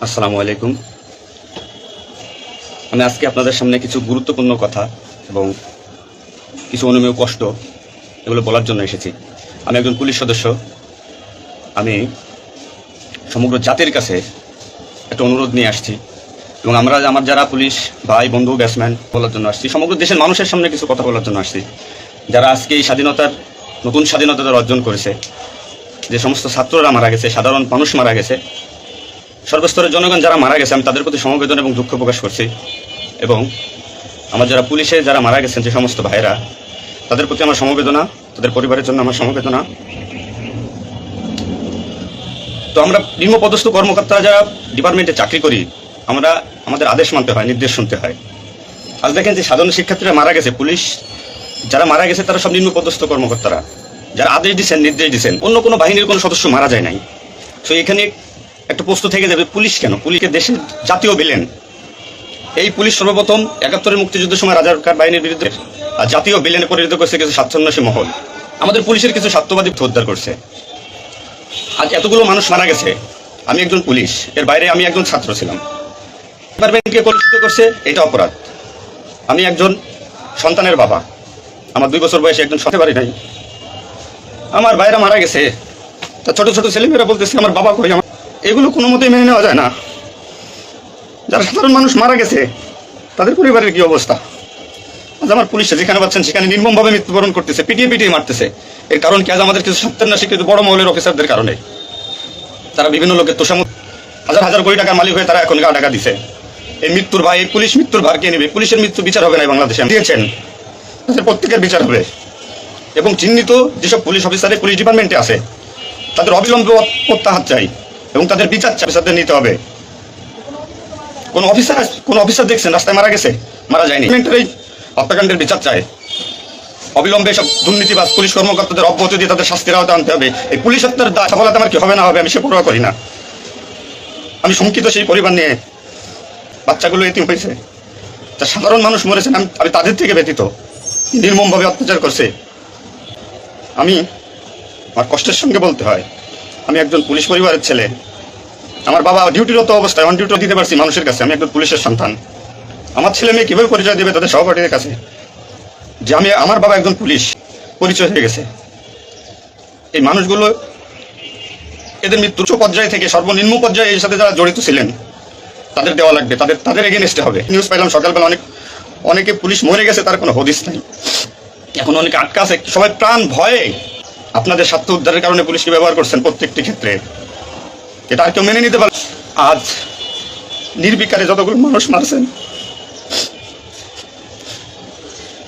আসসালামু আলাইকুম। আমি আজকে আপনাদের সামনে কিছু গুরুত্বপূর্ণ কথা এবং কিছু অনুমেয় কষ্ট এগুলো বলার জন্য এসেছি। আমি একজন পুলিশ সদস্য। আমি সমগ্র জাতির কাছে একটা অনুরোধ নিয়ে আসছি এবং আমার যারা পুলিশ ভাই বন্ধু ব্যাটসম্যান বলার জন্য আসছি, সমগ্র দেশের মানুষের সামনে কিছু কথা বলার জন্য আসছি। যারা আজকে এই নতুন স্বাধীনতা অর্জন করেছে, যে সমস্ত ছাত্ররা মারা গেছে, সাধারণ মানুষ মারা গেছে, সর্বস্তরের জনগণ যারা মারা গেছে, আমি তাদের প্রতি সমবেদনা এবং দুঃখ প্রকাশ করছি। এবং আমার যারা পুলিশে যারা মারা গেছেন যে সমস্ত ভাইয়েরা, তাদের প্রতি আমার সমবেদনা, তাদের পরিবারের জন্য আমার সমবেদনা। তো আমরা নিম্নপদস্থ কর্মকর্তারা যারা ডিপার্টমেন্টে চাকরি করি, আমাদের আদেশ মানতে হয়, নির্দেশ শুনতে হয়। আজ দেখেন যে সাধারণ শিক্ষার্থীরা মারা গেছে, পুলিশ যারা মারা গেছে তারা সব নিম্নপদস্থ কর্মকর্তারা, যারা আদেশ দিচ্ছেন, নির্দেশ দিচ্ছেন। অন্য কোনো বাহিনীর কোনো সদস্য মারা যায় নাই। তো এখানে একটা প্রশ্ন থেকে যাবে, পুলিশ কেন? পুলিশের দেশের জাতীয় ভিলেন। এই পুলিশ সর্বপ্রথম ৭১-এর মুক্তিযুদ্ধের সময় রাজাকার বাহিনীর বিরুদ্ধে আর জাতীয় ভিলেনে পরিণত করছে কিছু স্বার্থান্বেষী মহল। আমাদের পুলিশের কিছু স্বার্থবাদী উদ্ধার করছে। আজ এতগুলো মানুষ মারা গেছে। আমি একজন পুলিশ, এর বাইরে আমি একজন ছাত্র ছিলাম। ডিপার্টমেন্টকে কলুষিত করছে, এটা অপরাধ। আমি একজন সন্তানের বাবা। আমার 2 বছর বয়সে একজন সন্তান বাড়ি নাই। আমার ভাইরা মারা গেছে, তা ছোট ছোট ছেলেমেয়েরা বলতেছে আমার বাবা কই। এগুলো কোনো মতেই মেনে নেওয়া যায় না। যারা সাধারণ মানুষ মারা গেছে তাদের পরিবারের কি অবস্থা? আজ আমার পুলিশরা যেখানে পাচ্ছেন সেখানে নির্মমভাবে মৃত্যুবরণ করতেছে, পিটিয়ে মারতেছে। এর কারণ কি? আজ আমাদের কিছু সত্যান্বেষী কিছু বড় মহলের অফিসারদের কারণে। তারা বিভিন্ন লোকের তোষামত হাজার হাজার কোটি টাকার মালিক হয়ে তারা এখন টাকা দিছে। এই মৃত্যুর ভাই, এই পুলিশ মৃত্যুর ভার কে নেবে? পুলিশের মৃত্যু বিচার হবে না বাংলাদেশে দিয়েছেন, তাদের প্রত্যেকের বিচার হবে। এবং চিহ্নিত যেসব পুলিশ অফিসারের পুলিশ ডিপার্টমেন্টে আছে তাদের অবিলম্বে প্রত্যাহার চাই এবং তাদের বিচার চাই, অফিসারদের নিতে হবে। কোন অফিসার দেখছেন রাস্তায় মারা গেছে? মারা যায়নি। এই হত্যাকাণ্ডের বিচার চায়। অবিলম্বে সব দুর্নীতিবাজ পুলিশ কর্মকর্তাদের অব্যাহতি দিয়ে তাদের শাস্তির আওতায় আনতে হবে। এই পুলিশ হত্যার দায় সফলতা আমার কি হবে না হবে আমি সে পরোয়া করি না। আমি শঙ্কিত সেই পরিবার নিয়ে। বাচ্চাগুলো এতিম হয়েছে, তা সাধারণ মানুষ মরেছেন, আমি তাদের থেকে ব্যতীত। নির্মমভাবে অত্যাচার করছে। আমি আমার কষ্টের সঙ্গে বলতে হয়, আমি একজন পুলিশ পরিবারের ছেলে। আমার বাবা ডিউটিরত অবস্থায় অন ডিউটি দিতে পারছি মানুষের কাছে। আমি একজন পুলিশের সন্তান। আমার ছেলে মেয়ে কীভাবে পরিচয় দেবে তাদের সহপাঠীদের কাছে যে আমার বাবা একজন পুলিশ? পরিচয় হয়ে গেছে। এই মানুষগুলো এদের মৃত্যু উচ্চ পর্যায়ে থেকে সর্বনিম্ন পর্যায়ে এর সাথে যারা জড়িত ছিলেন তাদের দেওয়া লাগবে, তাদের এগেনস্টে হবে। নিউজ পাইলাম সকালবেলা অনেকে পুলিশ মরে গেছে, তার কোনো হদিস নাই। এখন অনেকে আটকা আছে, সবাই প্রাণ ভয়ে আপনাদের স্বার্থ উদ্ধারের কারণে পুলিশকে ব্যবহার করছেন প্রত্যেকটি ক্ষেত্রে। এটা আর কেউ মেনে নিতে পারে? আজ নির্বিকারে যতগুলো মানুষ মারছেন,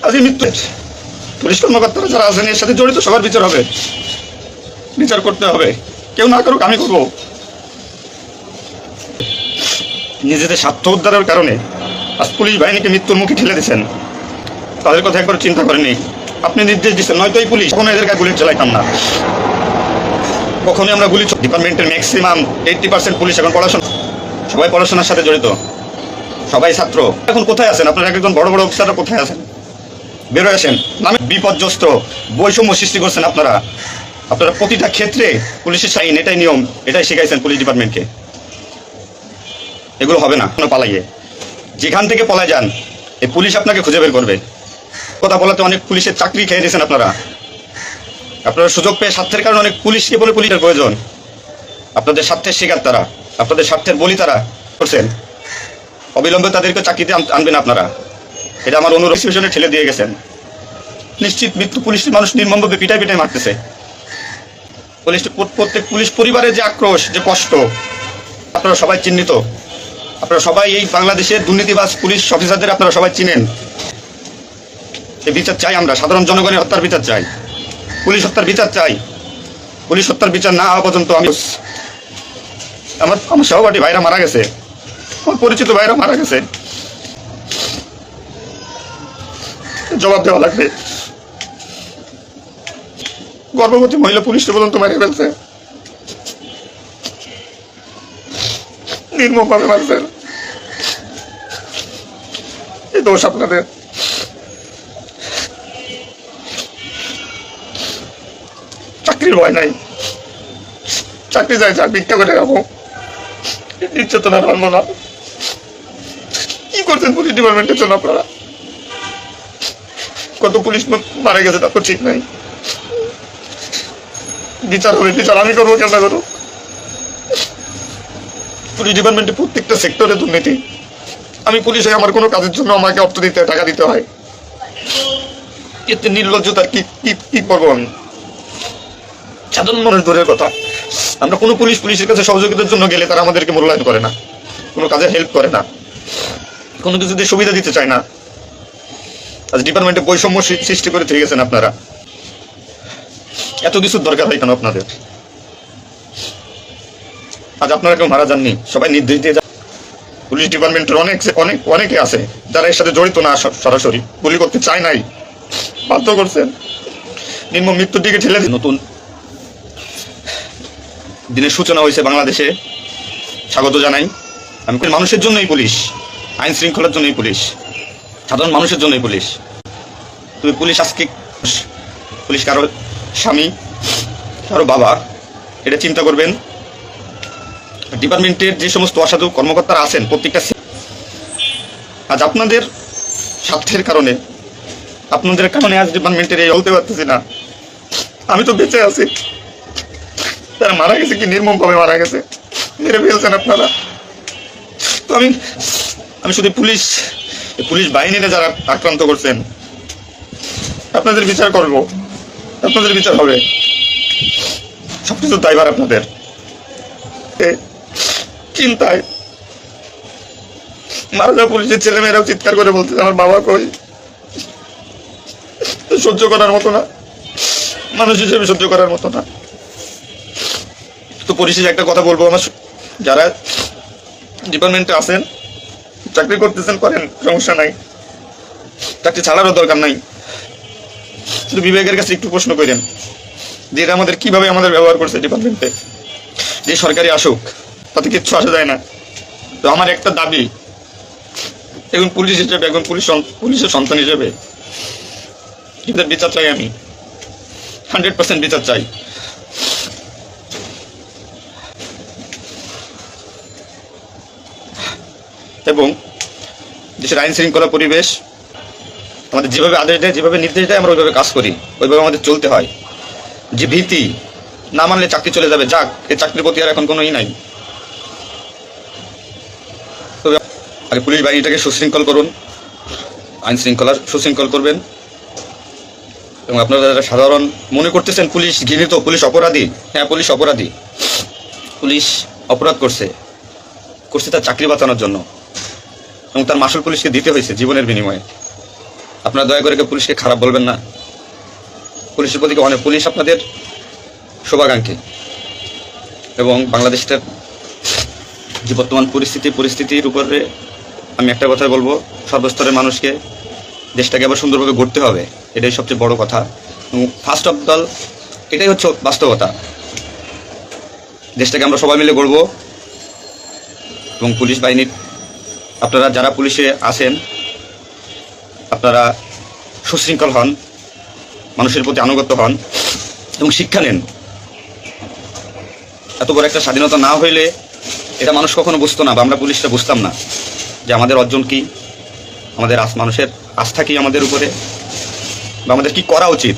আজ এই মৃত্যু পুলিশ কর্মকর্তারা যারা আছেন এর সাথে জড়িত সবার বিচার হবে, বিচার করতে হবে। কেউ না করুক, আমি করবো। নিজেদের স্বার্থ উদ্ধারের কারণে আজ পুলিশ বাহিনীকে মৃত্যুর মুখে ঠেলে দিচ্ছেন। তাদের কথা একবার চিন্তা করেনি। আপনি নির্দেশ দিচ্ছেন, নয়তো এই পুলিশ কখনো এদের গায়ে গুলি চালাইতাম না। কখনোই আমরা গুলি ডিপার্টমেন্টের ম্যাক্সিমাম 80% পুলিশ এখন সবাই পড়াশোনার সাথে জড়িত, সবাই ছাত্র। এখন কোথায় আছেন আপনারা? একজন বড় বড় অফিসাররা কোথায় আছেন? বেরোয় আসেন। নামে বিপর্যস্ত বৈষম্য সৃষ্টি করছেন আপনারা। প্রতিটা ক্ষেত্রে পুলিশের আইন, এটাই নিয়ম, এটাই শিখাইছেন পুলিশ ডিপার্টমেন্টকে। এগুলো হবে না কোনো পালাইয়ে। যেখান থেকে পলায় যান এই পুলিশ আপনাকে খুঁজে বের করবে। কথা বলাতে অনেক পুলিশের চাকরি খেয়ে দিয়েছেন আপনারা সুযোগ পেয়ে। স্বার্থের কারণে অনেক পুলিশকে বলে পুলিশের প্রয়োজন। আপনাদের স্বার্থের শিকার তারা, আপনাদের স্বার্থের বলি তারা করছেন। অবিলম্বে তাদেরকে চাকরিতে আনবেন আপনারা। এটা আমার অনুরোধ। সিচুয়েশনে ঠেলে দিয়ে গেছেন। নিশ্চিত মৃত্যু। পুলিশের মানুষ নির্মমভাবে পিটাই মারতেছে। প্রত্যেক পুলিশ পরিবারের যে আক্রোশ, যে কষ্ট, আপনারা সবাই চিহ্নিত। আপনারা সবাই এই বাংলাদেশের দুর্নীতিবাজ পুলিশ অফিসারদের আপনারা সবাই চিনেন। এই বিচার চাই আমরা। সাধারণ জনগণের হত্যার বিচার চাই, পুলিশ হত্যার বিচার চাই। পুলিশ হত্যার বিচার না হওয়া পর্যন্ত আমার সহপাঠী ভাইরা মারা গেছে, আমার পরিচিত ভাইরা মারা গেছে। জবাব দেওয়া লাগবে। গর্ভবতী মহিলা পুলিশকে পর্যন্ত মারিয়ে ফেলছে, নির্মমভাবে মারছে। এই দোষ আপনাদের। চাকরির ভয় নাই, চাকরি যায় ভিক্ষা করে খাবো। নির্যাতনের মানব না। কি করছেন পুলিশ ডিপার্টমেন্টের জন্য আপনারা? কত পুলিশ মারা গেছে তা তো ঠিক নাই। বিচার হবে, বিচার আমি করবো, কেন করবো? পুলিশ ডিপার্টমেন্টে প্রত্যেকটা সেক্টরে দুর্নীতি। আমি পুলিশ হয়ে আমার কোনো কাজের জন্য আমাকে অর্থ দিতে হয়, টাকা দিতে হয়। এতে নির্লজ্জতার কি কি কি করবো আমি? সাধারণ মানুষ দূরের কথা, আমরা কোনো পুলিশের কাছে সহযোগিতার জন্য গেলে তারা আমাদেরকে মূল্যায়ন করে না, কোনো কাজে হেল্প করে না, কোনো কিছুতে সুবিধা দিতে চায় না। আজ ডিপার্টমেন্টে বৈষম্য সৃষ্টি করে থেকে গেছেন আপনারা। এত কিছুর দরকার হয় কেন আপনাদের? আজ আপনারা কেউ মারা যাননি, সবাই নির্দেশ দিয়ে যান। পুলিশ ডিপার্টমেন্টের অনেকে আছে যারা এর সাথে জড়িত না, সরাসরি গুলি করতে চায় নাই, বাধ্য করছেন, নির্মম মৃত্যুর দিকে ঠেলে। নতুন দিনের সূচনা হয়েছে বাংলাদেশে, স্বাগত জানাই। আমি মানুষের জন্যই পুলিশ, আইন শৃঙ্খলার জন্যই পুলিশ, সাধারণ মানুষের জন্যই পুলিশ। তুমি পুলিশ আজকে পুলিশ কারো স্বামী, কারো বাবা, এটা চিন্তা করবেন। ডিপার্টমেন্টের যে সমস্ত অসাধু কর্মকর্তারা আছেন প্রত্যেকটা, আজ আপনাদের স্বার্থের কারণে, আপনাদের কারণে আজ ডিপার্টমেন্টের এই হতে পারতেছি না। আমি তো বেঁচে আছি, তারা মারা গেছে, কি নির্মম ভাবে মারা গেছে, মেরে ফেলছেন আপনারা। তো আমি শুধু পুলিশ বাহিনীরা যারা আক্রান্ত করছেন, আপনাদের বিচার করব, আপনাদের বিচার হবে, সবকিছু দায়ভার আপনাদের। চিন্তায় মারা যাওয়া পুলিশের ছেলেমেয়েরাও চিৎকার করে বলতে আমার বাবা কই। সহ্য করার মতো না, মানুষ হিসেবে সহ্য করার মতো না। তো পরিশেষে একটা কথা বলবো, আমার যারা ডিপার্টমেন্টে আছেন, চাকরি করতেছেন, করেন, সমস্যা নাই, চাকরি ছাড়ারও দরকার নাই। শুধু বিবেকের কাছে একটু প্রশ্ন করেন যে এরা আমাদের কিভাবে আমাদের ব্যবহার করছে ডিপার্টমেন্টে। যে সরকারি আসুক, তাতে কিচ্ছু আসা যায় না। তো আমার একটা দাবি, এখন পুলিশ হিসেবে, এখন পুলিশের সন্তান হিসেবে এদের বিচার চাই। আমি 100% বিচার চাই। এবং দেশের আইন শৃঙ্খলা পরিবেশ আমাদের যেভাবে আদেশ দেয়, যেভাবে নির্দেশ দেয়, আমরা ওইভাবে কাজ করি, ওইভাবে আমাদের চলতে হয়। যে ভীতি, না মানলে চাকরি চলে যাবে, যাক, এই চাকরির প্রতি আর এখন কোনো নাই। তবে আগে পুলিশ বাহিনীটাকে সুশৃঙ্খল করুন, আইন শৃঙ্খলা সুশৃঙ্খল করবেন। এবং আপনারা যারা সাধারণ মনে করতেছেন পুলিশ ঘৃণিত, পুলিশ অপরাধী, হ্যাঁ পুলিশ অপরাধী, পুলিশ অপরাধ করছে তার চাকরি বাঁচানোর জন্য, এবং তার মাসুল পুলিশকে দিতে হয়েছে জীবনের বিনিময়ে। আপনারা দয়া করে পুলিশকে খারাপ বলবেন না। পুলিশের প্রতি অনেক, পুলিশ আপনাদের শুভাকাঙ্ক্ষী। এবং বাংলাদেশটার যে বর্তমান পরিস্থিতির উপরে আমি একটা কথা বলবো, সর্বস্তরের মানুষকে দেশটাকে আবার সুন্দরভাবে গড়তে হবে, এটাই সবচেয়ে বড় কথা। এবং ফার্স্ট অফ অল এটাই হচ্ছে বাস্তবতা, দেশটাকে আমরা সবাই মিলে গড়ব। এবং পুলিশ বাহিনীর আপনারা যারা পুলিশে আছেন, আপনারা সুশৃঙ্খল হন, মানুষের প্রতি আনুগত্য হন এবং শিক্ষা নেন। এত বড় একটা স্বাধীনতা না হইলে এটা মানুষ কখনো বুঝতো না, বা আমরা পুলিশরা বুঝতাম না যে আমাদের অর্জন কি, আমাদের মানুষের আস্থা কি আমাদের উপরে, বা আমাদের কি করা উচিত।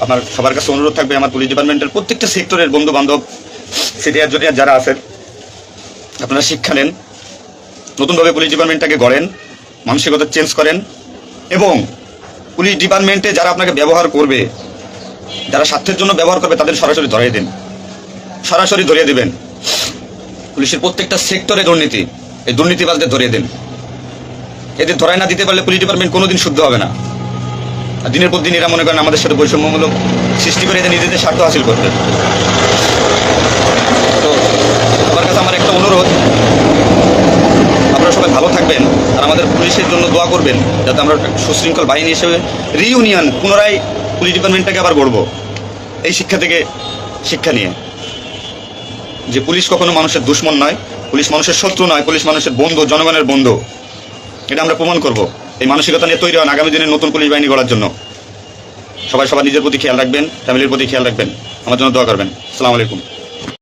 আপনার সবার কাছে অনুরোধ থাকবে, আমার পুলিশ ডিপার্টমেন্টের প্রত্যেকটা সেক্টরের বন্ধু বান্ধব, সিনিয়র জুনিয়র যারা আছেন, আপনারা শিক্ষা নেন, নতুনভাবে পুলিশ ডিপার্টমেন্টটাকে গড়েন, মানসিকতা চেঞ্জ করেন। এবং পুলিশ ডিপার্টমেন্টে যারা আপনাকে ব্যবহার করবে, যারা স্বার্থের জন্য ব্যবহার করবে, তাদের সরাসরি ধরিয়ে দিন, সরাসরি ধরিয়ে দেবেন। পুলিশের প্রত্যেকটা সেক্টরে দুর্নীতি, এই দুর্নীতিবাজদের ধরিয়ে দেন। এদের ধরায় না দিতে পারলে পুলিশ ডিপার্টমেন্ট কোনোদিন শুদ্ধ হবে না। আর দিনের পর দিন এরা মনে করেন আমাদের সাথে বৈষম্যমূলক সৃষ্টি করে এদের নিজেদের স্বার্থ হাসিল করবে। তো সবার কাছে আমার একটা অনুরোধ, আপনারা সবাই ভালো থাকবেন আর আমাদের পুলিশের জন্য দোয়া করবেন, যাতে আমরা সুশৃঙ্খল বাহিনী হিসেবে রিইউনিয়ন, পুনরায় পুলিশ ডিপার্টমেন্টটাকে আবার গড়ব। এই শিক্ষা থেকে শিক্ষা নিয়ে যে পুলিশ কখনো মানুষের দুশ্মন নয়, পুলিশ মানুষের শত্রু নয়, পুলিশ মানুষের বন্ধু, জনগণের বন্ধু। এটা আমরা প্রমাণ করব। এই মানসিকতা নিয়ে তৈরি হন আগামী দিনের নতুন পুলিশ বাহিনী গড়ার জন্য। সবাই সবার নিজের প্রতি খেয়াল রাখবেন, ফ্যামিলির প্রতি খেয়াল রাখবেন, আমার জন্য দোয়া করবেন। আসসালামু আলাইকুম।